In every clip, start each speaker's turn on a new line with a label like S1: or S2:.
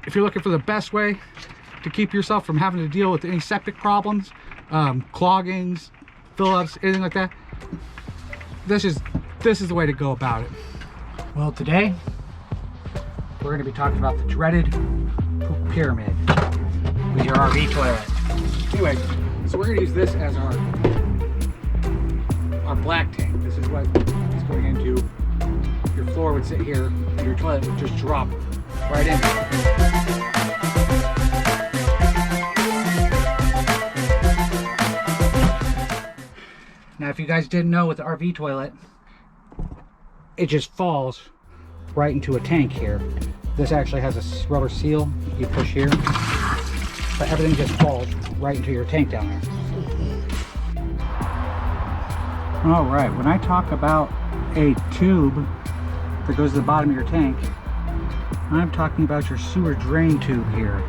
S1: if you're looking for the best way to keep yourself from having to deal with any septic problems, cloggings, fill-ups, anything like that, this is the way to go about it. Well, today we're going to be talking about the dreaded poop pyramid with your RV toilet. Anyway, so we're going to use this as our black tank. This is what it's going into. Your floor would sit here, and your toilet would just drop right into it. Now, if you guys didn't know, with the RV toilet, it just falls right into a tank here. This actually has a rubber seal you push here, but everything just falls right into your tank down there. All right, when I talk about a tube that goes to the bottom of your tank, I'm talking about your sewer drain tube here.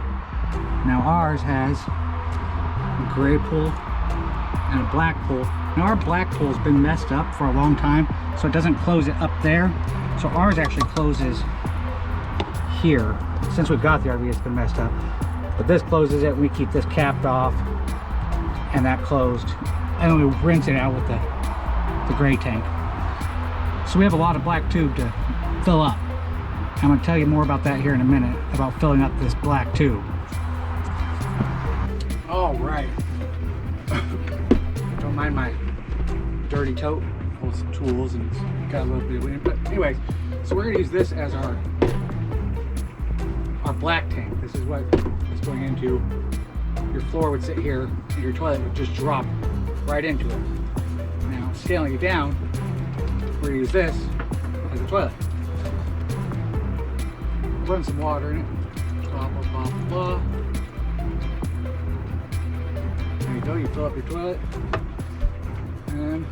S1: Now ours has a gray pull and a black pull. Now our black pull has been messed up for a long time, so it doesn't close it up there. So ours actually closes here. Since we've got the RV, it's been messed up. But this closes it, we keep this capped off and that closed. And then we rinse it out with the gray tank. So we have a lot of black tube to fill up. I'm going to tell you more about that here in a minute, about filling up this black tube. All right. Don't mind my dirty tote, full of some tools, and it's got a little bit of wind. But anyways, so we're going to use this as our black tank. This is what it's going into. Your floor would sit here, and your toilet would just drop right into it. Now, scaling it down, we're going to use this as a toilet. Run some water in it. Blah, blah, blah, blah. There you go, you fill up your toilet. And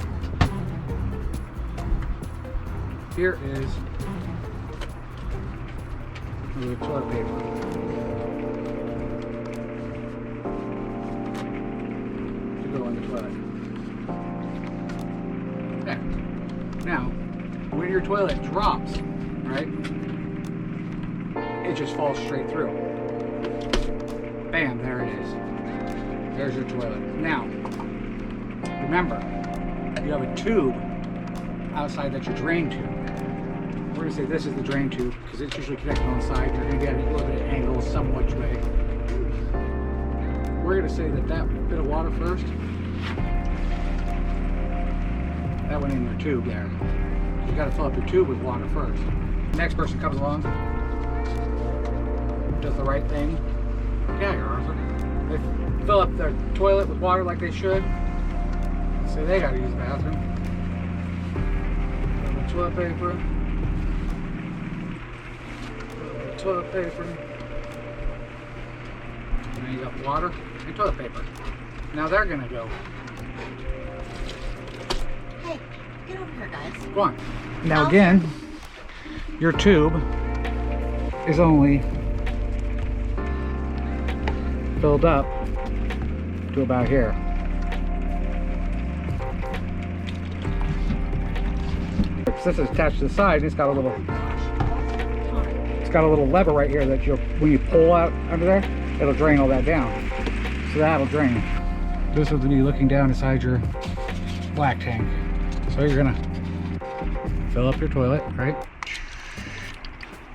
S1: here is the toilet paper. To go in the toilet. Okay. Now, when your toilet drops, right, it just falls straight through. Bam, there it is. There's your toilet. Now, remember, you have a tube outside that's your drain tube. We're going to say this is the drain tube because it's usually connected on the side. You're going to get a little bit of angle some which way. We're going to say that bit of water first, that went in your tube there. You got to fill up your tube with water first. Next person comes along, does the right thing. Yeah, you're Arthur. They fill up their toilet with water like they should. So they gotta use the bathroom. Toilet paper. Toilet paper. Now you got water and toilet paper. Now they're gonna go.
S2: Hey, get over here, guys.
S1: Go on. Now again, your tube is only filled up to about here. This is attached to the side, and it's got a little lever right here that when you pull out under there, it'll drain all that down. So that'll drain. This will be looking down inside your black tank. So you're gonna fill up your toilet, right?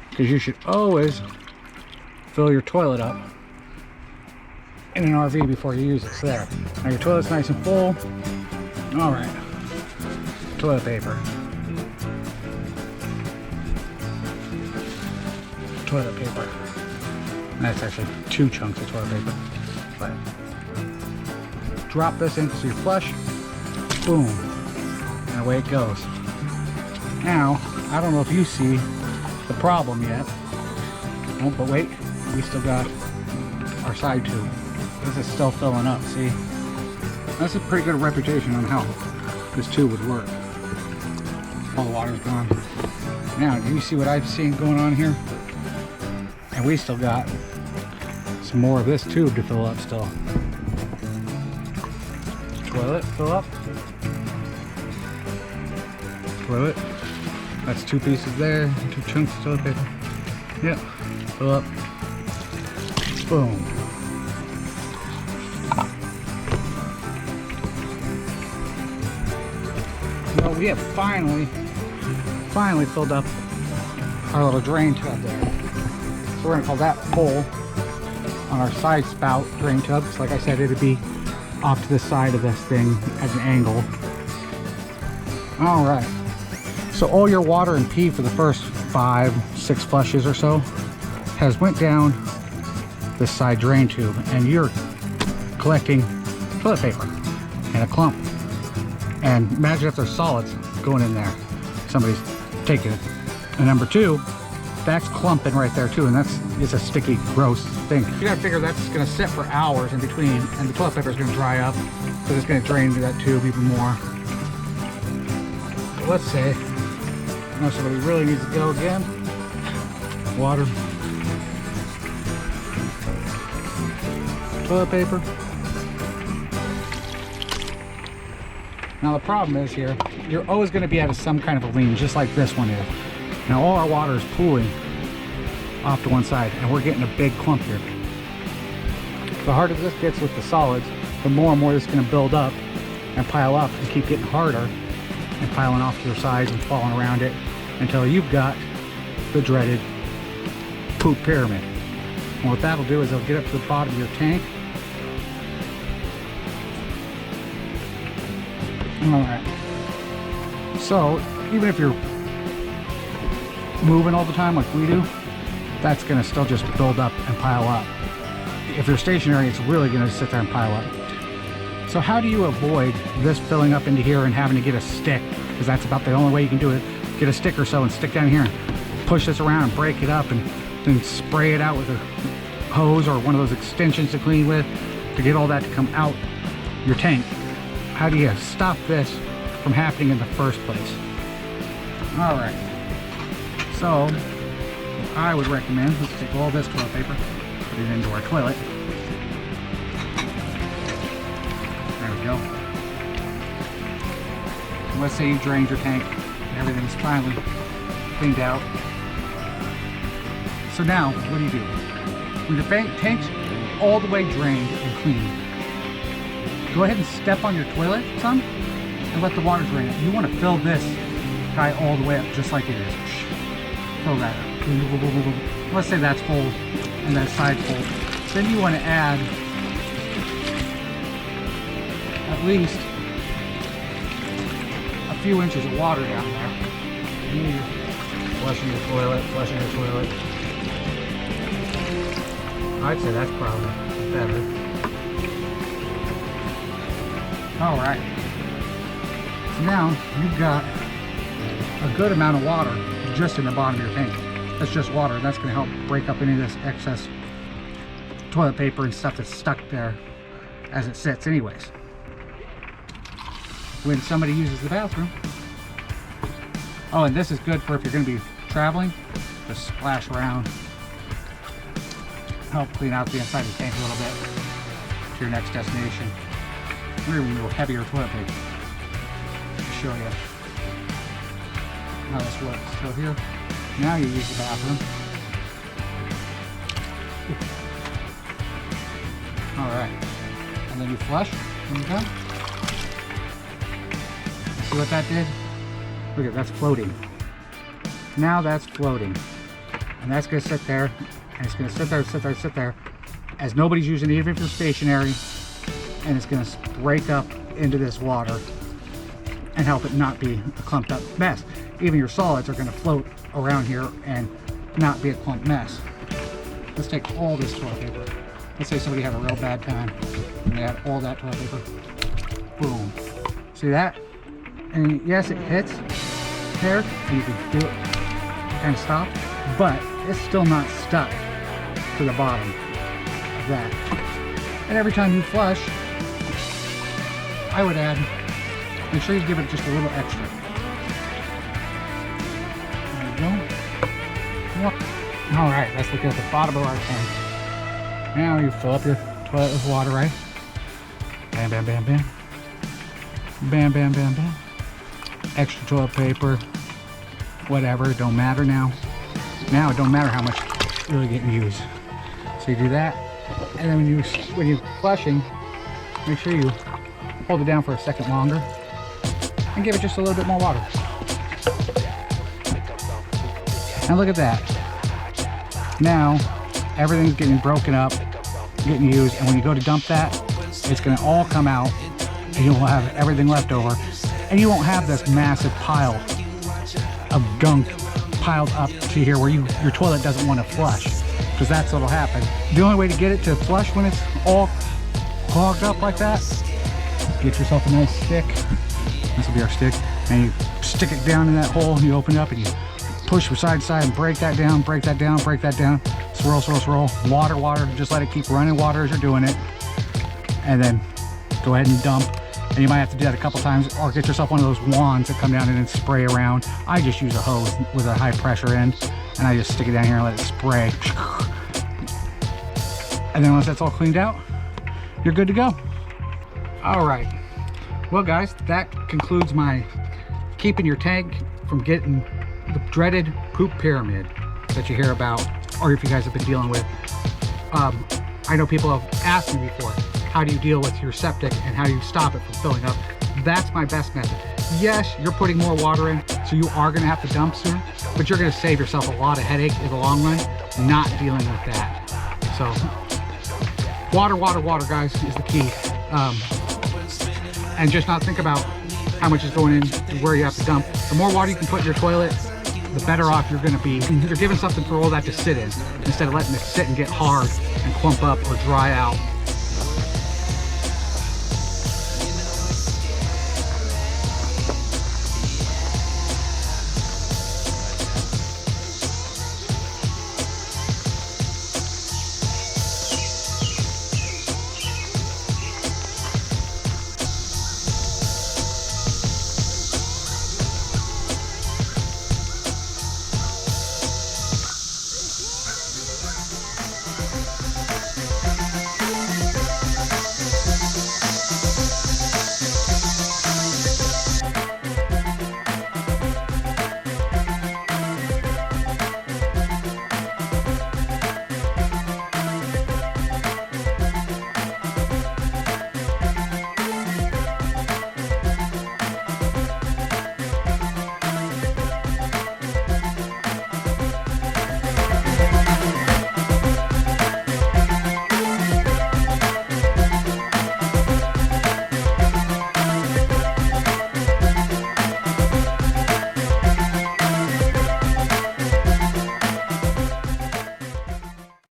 S1: Because you should always fill your toilet up in an RV before you use it. So there. Now your toilet's nice and full. All right. Toilet paper. Toilet paper. And that's actually 2 chunks of toilet paper. But drop this into your flush. Boom. And away it goes. Now, I don't know if you see the problem yet. Oh, but wait. We still got our side tube. This is still filling up, see? That's a pretty good reputation on how this tube would work. All the water's gone. Now, do you see what I've seen going on here? And we still got some more of this tube to fill up still. Toilet, fill up. Toilet. That's 2 pieces there, 2 chunks of toilet paper. Yep, fill up. Boom. Well, we have finally filled up our little drain tub there. So we're gonna call that full on our side spout drain tub. So like I said, it'd be off to the side of this thing at an angle. All right. So all your water and pee for the first 5-6 flushes or so has went down this side drain tube, and you're collecting toilet paper and a clump. And imagine if there's solids going in there. Somebody's taking it. And number two, that's clumping right there too, and it's a sticky, gross thing. You gotta figure that's gonna sit for hours in between, and the toilet paper is gonna dry up, so it's gonna drain into that tube even more. So let's say, now somebody really needs to go again. Water. Toilet paper. Now the problem is here, you're always going to be at some kind of a lean, just like this one is. Now all our water is pooling off to one side, and we're getting a big clump here. The harder this gets with the solids, the more and more it's going to build up and pile up and keep getting harder and piling off to your sides and falling around it until you've got the dreaded poop pyramid. And what that'll do is it'll get up to the bottom of your tank. Alright, so even if you're moving all the time like we do, that's going to still just build up and pile up. If you're stationary, it's really going to sit there and pile up. So how do you avoid this filling up into here and having to get a stick, because that's about the only way you can do it, get a stick or so and stick down here and push this around and break it up and then spray it out with a hose or one of those extensions to clean with to get all that to come out your tank. How do you stop this from happening in the first place? All right, so what I would recommend, let's take all this toilet paper, put it into our toilet. There we go. Let's say you drained your tank and everything's finally cleaned out. So now, what do you do? When your tank's all the way drained and clean, go ahead and step on your toilet some and let the water drain out. You want to fill this guy all the way up just like it is. Fill that up. Let's say that's full and that side full. Then you want to add at least a few inches of water down there. Flushing your toilet, flushing your toilet. I'd say that's probably better. Alright, so now you've got a good amount of water just in the bottom of your tank. That's just water, and that's going to help break up any of this excess toilet paper and stuff that's stuck there as it sits anyways. When somebody uses the bathroom, oh, and this is good for if you're going to be traveling, just splash around, help clean out the inside of the tank a little bit to your next destination. We're going to go heavier toilet paper to show you how this works. So here, now you use the bathroom. Alright, and then you flush when you're done. See what that did? Look at that's floating. Now that's floating. And that's going to sit there, and it's going to sit there, sit there, sit there, as nobody's using it, even if you're stationary. And it's going to break up into this water and help it not be a clumped up mess. Even your solids are going to float around here and not be a clumped mess. Let's take all this toilet paper. Let's say somebody had a real bad time and they had all that toilet paper. Boom. See that? And yes, it hits there and you can do it kind of stop, but it's still not stuck to the bottom of that. And every time you flush, I would add, make sure you give it just a little extra. There we go. Alright, let's look at the bottom of our tank. Now you fill up your toilet with water, right? Bam, bam, bam, bam. Bam, bam, bam, bam. Extra toilet paper, whatever, it don't matter now. Now it don't matter how much really getting used. So you do that, And then when you're flushing, make sure you hold it down for a second longer and give it just a little bit more water. And look at that. Now everything's getting broken up, getting used, and when you go to dump that, it's going to all come out and you'll have everything left over, and you won't have this massive pile of gunk piled up to here where your toilet doesn't want to flush, because that's what'll happen. The only way to get it to flush when it's all clogged up like that, get yourself a nice stick. This will be our stick, and you stick it down in that hole, and you open it up and you push from side to side and break that down, break that down, break that down. Swirl, swirl, swirl. Water, water. Just let it keep running water as you're doing it. And then go ahead and dump. And you might have to do that a couple times, or get yourself one of those wands that come down and then spray around. I just use a hose with a high pressure end, and I just stick it down here and let it spray. And then once that's all cleaned out, you're good to go. All right. Well, guys, that concludes my keeping your tank from getting the dreaded poop pyramid that you hear about, or if you guys have been dealing with. I know people have asked me before, how do you deal with your septic and how do you stop it from filling up? That's my best method. Yes, you're putting more water in, so you are going to have to dump soon, but you're going to save yourself a lot of headache in the long run not dealing with that. So water, water, water, guys, is the key. And just not think about how much is going in, where you have to dump. The more water you can put in your toilet, the better off you're going to be. You're giving something for all that to sit in, instead of letting it sit and get hard and clump up or dry out